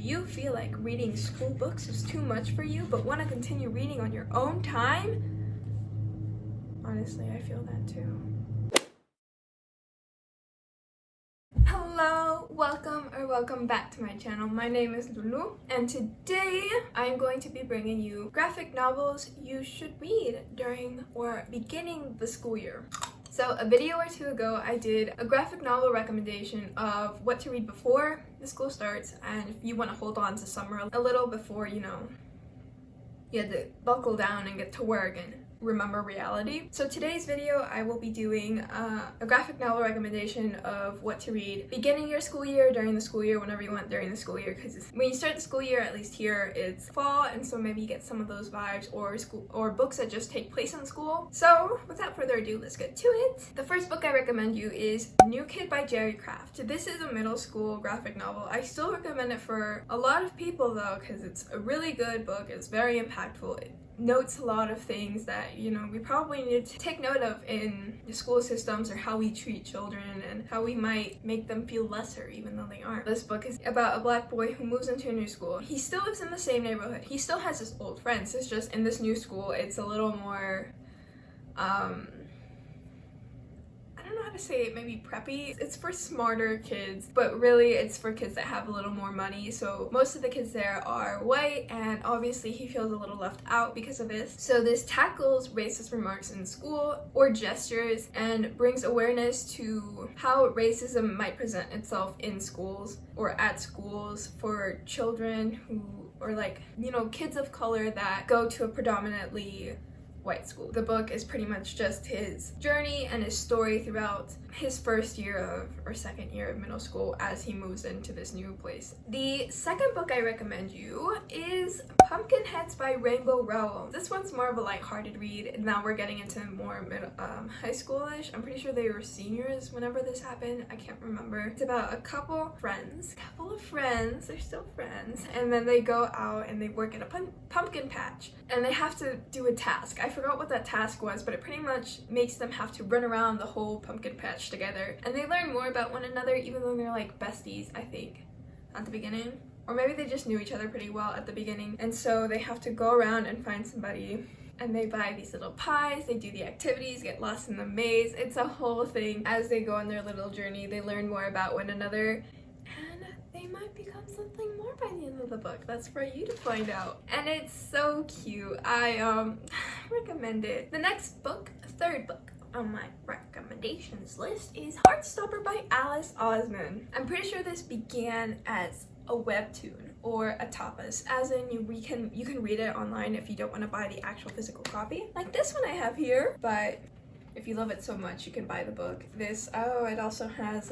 you feel like reading school books is too much for you but want to continue reading on your own time? Honestly, I feel that too. Hello, welcome back to my channel. My name is Lulu, and today I am going to be bringing you graphic novels you should read during or beginning the school year. So a video or two ago, I did a graphic novel recommendation of what to read before the school starts, and if you want to hold on to summer a little before, you had to buckle down and get to work and remember reality. So today's video, I will be doing a graphic novel recommendation of what to read beginning your school year, during the school year, whenever you want during the school year, because when you start the school year, at least here, it's fall, and so maybe you get some of those vibes, or books that just take place in school. So without further ado, let's get to it. The first book I recommend you is New Kid by Jerry Craft. This is a middle school graphic novel. I still recommend it for a lot of people though, because it's a really good book. It's very impactful. It notes a lot of things that we probably need to take note of in the school systems, or how we treat children and how we might make them feel lesser even though they aren't. This book is about a black boy who moves into a new school. He still lives in the same neighborhood. He still has his old friends. It's just in this new school it's a little more I don't know how to say it, maybe preppy. It's for smarter kids, but really it's for kids that have a little more money. So most of the kids there are white, and obviously he feels a little left out because of this. So this tackles racist remarks in school or gestures and brings awareness to how racism might present itself in schools or at schools for children who are kids of color that go to a predominantly white school. The book is pretty much just his journey and his story throughout his first year or second year of middle school as he moves into this new place. The second book I recommend you is Pumpkinheads by Rainbow Rowell. This one's more of a lighthearted read. Now we're getting into more high schoolish. I'm pretty sure they were seniors whenever this happened. I can't remember. It's about a couple of friends, they're still friends, and then they go out and they work at a pumpkin patch, and they have to do a task. I forgot what that task was, but it pretty much makes them have to run around the whole pumpkin patch together, and they learn more about one another even though they're like besties, I think, at the beginning. Or maybe they just knew each other pretty well at the beginning, and so they have to go around and find somebody, and they buy these little pies, they do the activities, get lost in the maze. It's a whole thing. As they go on their little journey, they learn more about one another, and they might become something more by the end of the book. That's for you to find out. And it's so cute. I recommend it. The next book, third book on my recommendations list, is Heartstopper by Alice Oseman. I'm pretty sure this began as a webtoon or a tapas, as in you can read it online if you don't want to buy the actual physical copy, like this one I have here. But if you love it so much, you can buy the book. It also has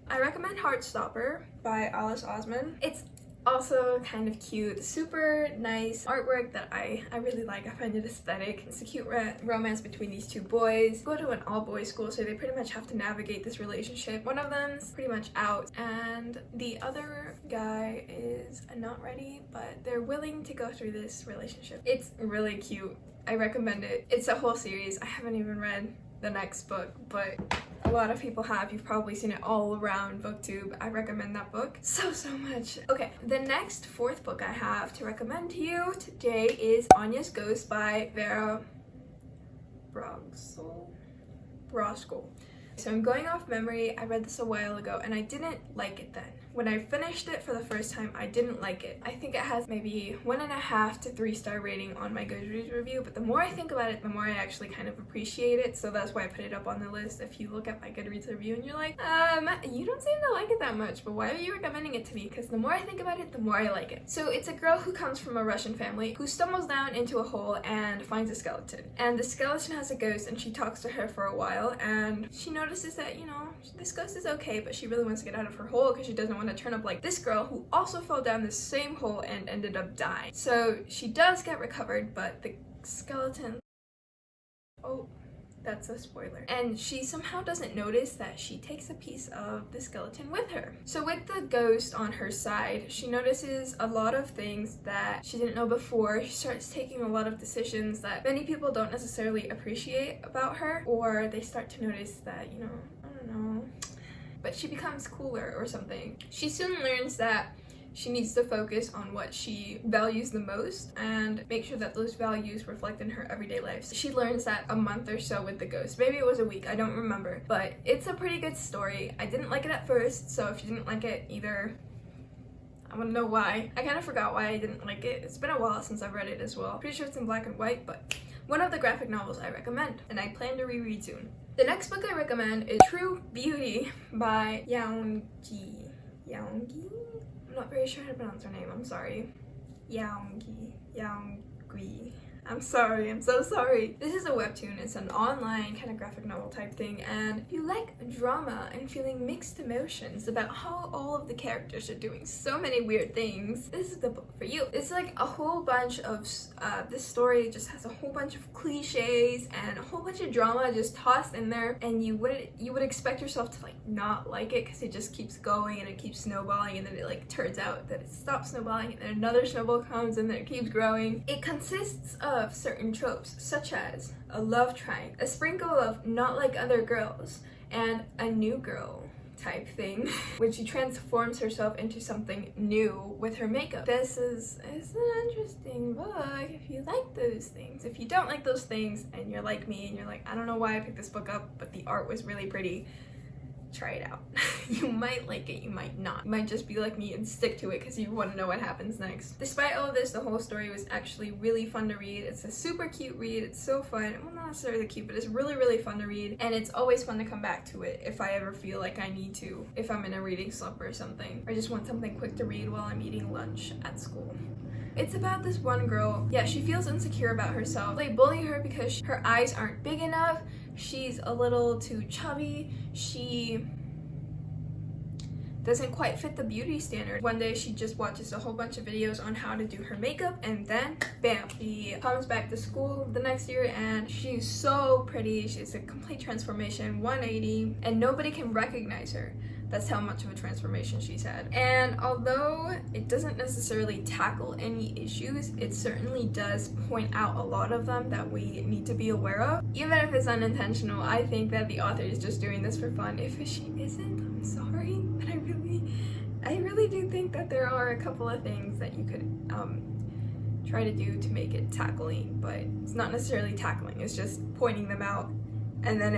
I recommend Heartstopper by Alice Oseman. It's also kind of cute, super nice artwork that I really like. I find it aesthetic. It's a cute romance between these two boys. Go to an all-boys school, so they pretty much have to navigate this relationship. One of them's pretty much out, and the other guy is not ready, but they're willing to go through this relationship. It's really cute. I recommend it. It's a whole series. I haven't even read the next book, but a lot of people have. You've probably seen it all around BookTube. I recommend that book so much. Okay, the next fourth book I have to recommend to you today is Anya's Ghost by Vera. Brosgol. So I'm going off memory. I read this a while ago and I didn't like it then. When I finished it for the first time, I didn't like it. I think it has maybe 1.5 to 3-star rating on my Goodreads review, but the more I think about it, the more I actually kind of appreciate it. So that's why I put it up on the list. If you look at my Goodreads review and you're like, you don't seem to like it that much, but why are you recommending it to me? Because the more I think about it, the more I like it. So it's a girl who comes from a Russian family who stumbles down into a hole and finds a skeleton. And the skeleton has a ghost, and she talks to her for a while, and she notices that, this ghost is okay, but she really wants to get out of her hole because she doesn't want to turn up like this girl who also fell down the same hole and ended up dying. So she does get recovered, but the skeleton... Oh, That's a spoiler. And she somehow doesn't notice that she takes a piece of the skeleton with her. So with the ghost on her side, she notices a lot of things that she didn't know before. She starts taking a lot of decisions that many people don't necessarily appreciate about her, or they start to notice that, you know, I don't know, but she becomes cooler or something. She soon learns that she needs to focus on what she values the most and make sure that those values reflect in her everyday life. So she learns that a month or so with the ghost. Maybe it was a week, I don't remember. But it's a pretty good story. I didn't like it at first, so if you didn't like it either, I want to know why. I kind of forgot why I didn't like it. It's been a while since I've read it as well. Pretty sure it's in black and white, but one of the graphic novels I recommend, and I plan to reread soon. The next book I recommend is True Beauty by Yaongyi. Yaongyi? I'm not very sure how to pronounce her name, I'm sorry. Yaongyi. I'm sorry, I'm so sorry. This is a webtoon. It's an online kind of graphic novel type thing, and if you like drama and feeling mixed emotions about how all of the characters are doing so many weird things, this is the book for you. It's like a whole bunch of, this story just has a whole bunch of cliches and a whole bunch of drama just tossed in there, and you would expect yourself to like not like it because it just keeps going and it keeps snowballing, and then it like turns out that it stops snowballing and then another snowball comes and then it keeps growing. It consists of certain tropes such as a love triangle, a sprinkle of not like other girls, and a new girl type thing, which she transforms herself into something new with her makeup. It's an interesting book if you like those things. If you don't like those things and you're like me and you're like, I don't know why I picked this book up, but the art was really pretty, try it out. You might like it, you might not. You might just be like me and stick to it because you want to know what happens next. Despite all of this, the whole story was actually really fun to read. It's a super cute read. It's so fun. Well, not necessarily cute, but it's really, really fun to read. And it's always fun to come back to it if I ever feel like I need to. If I'm in a reading slump or something. Or just want something quick to read while I'm eating lunch at school. It's about this one girl. Yeah, she feels insecure about herself. They bully her because her eyes aren't big enough. She's a little too chubby. She doesn't quite fit the beauty standard. One day she just watches a whole bunch of videos on how to do her makeup, and then bam, she comes back to school the next year and she's so pretty. She's a complete transformation, 180, and nobody can recognize her. That's how much of a transformation she's had. And although it doesn't necessarily tackle any issues, it certainly does point out a lot of them that we need to be aware of. Even if it's unintentional, I think that the author is just doing this for fun. If she isn't, I'm sorry, but I really do think that there are a couple of things that you could try to do to make it tackling, but it's not necessarily tackling, it's just pointing them out. And then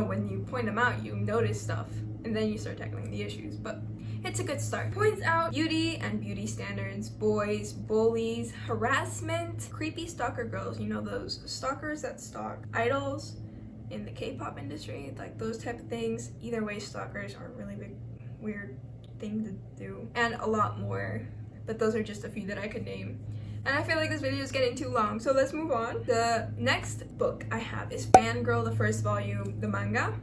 when you point them out, you notice stuff. And then you start tackling the issues, but it's a good start. Points out beauty and beauty standards, boys, bullies, harassment, creepy stalker girls, those stalkers that stalk idols in the K-pop industry, like those type of things. Either way, stalkers are a really big, weird thing to do, and a lot more, but those are just a few that I could name. And I feel like this video is getting too long, so let's move on. The next book I have is Fangirl, the first volume, the manga.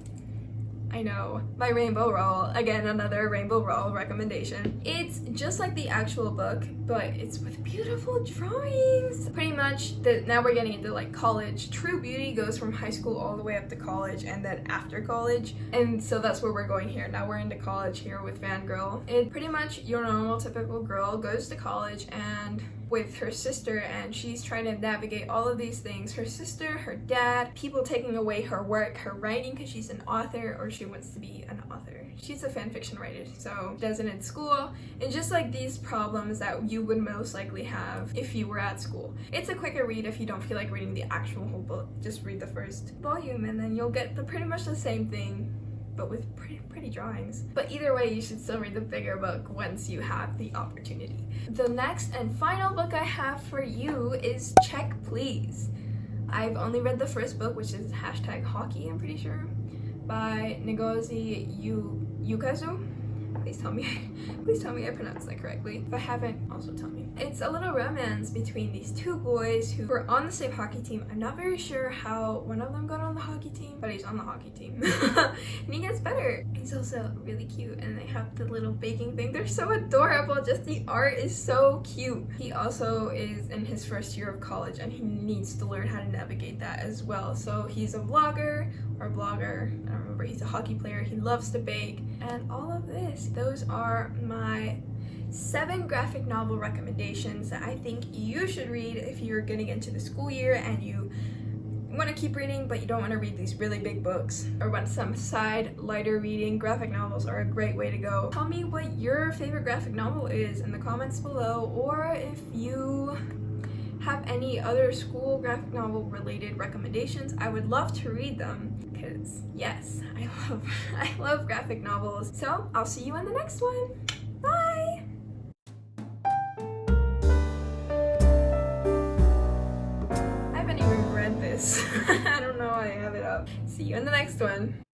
I know, by Rainbow Rowell. Again, another Rainbow Rowell recommendation. It's just like the actual book, but it's with beautiful drawings. Pretty much, now we're getting into like college. True Beauty goes from high school all the way up to college and then after college. And so that's where we're going here. Now we're into college here with Fangirl. It pretty much, your normal typical girl goes to college and with her sister, and she's trying to navigate all of these things. Her sister, her dad, people taking away her work, her writing because she's an author, or she wants to be an author. She's a fan fiction writer, so she does it in school, and just like these problems that you would most likely have if you were at school. It's a quicker read if you don't feel like reading the actual whole book. Just read the first volume and then you'll get pretty much the same thing, but with pretty drawings. But either way, you should still read the bigger book once you have the opportunity. The next and final book I have for you is Check Please. I've only read the first book, which is #hockey, I'm pretty sure, by Ngozi Ukazu. Please tell me I pronounced that correctly. If I haven't, also tell me. It's a little romance between these two boys who were on the same hockey team. I'm not very sure how one of them got on the hockey team, but he's on the hockey team. And he gets better. He's also really cute, and they have the little baking thing. They're so adorable. Just the art is so cute. He also is in his first year of college, and he needs to learn how to navigate that as well. So he's a vlogger or blogger. I don't remember. He's a hockey player. He loves to bake, and all of this. Those are my 7 graphic novel recommendations that I think you should read if you're getting into the school year and you want to keep reading but you don't want to read these really big books, or want some side lighter reading, graphic novels are a great way to go. Tell me what your favorite graphic novel is in the comments below, or if you have any other school graphic novel related recommendations. I would love to read them because yes, I love graphic novels. So I'll see you in the next one. Bye! I haven't even read this. I don't know why I have it up. See you in the next one.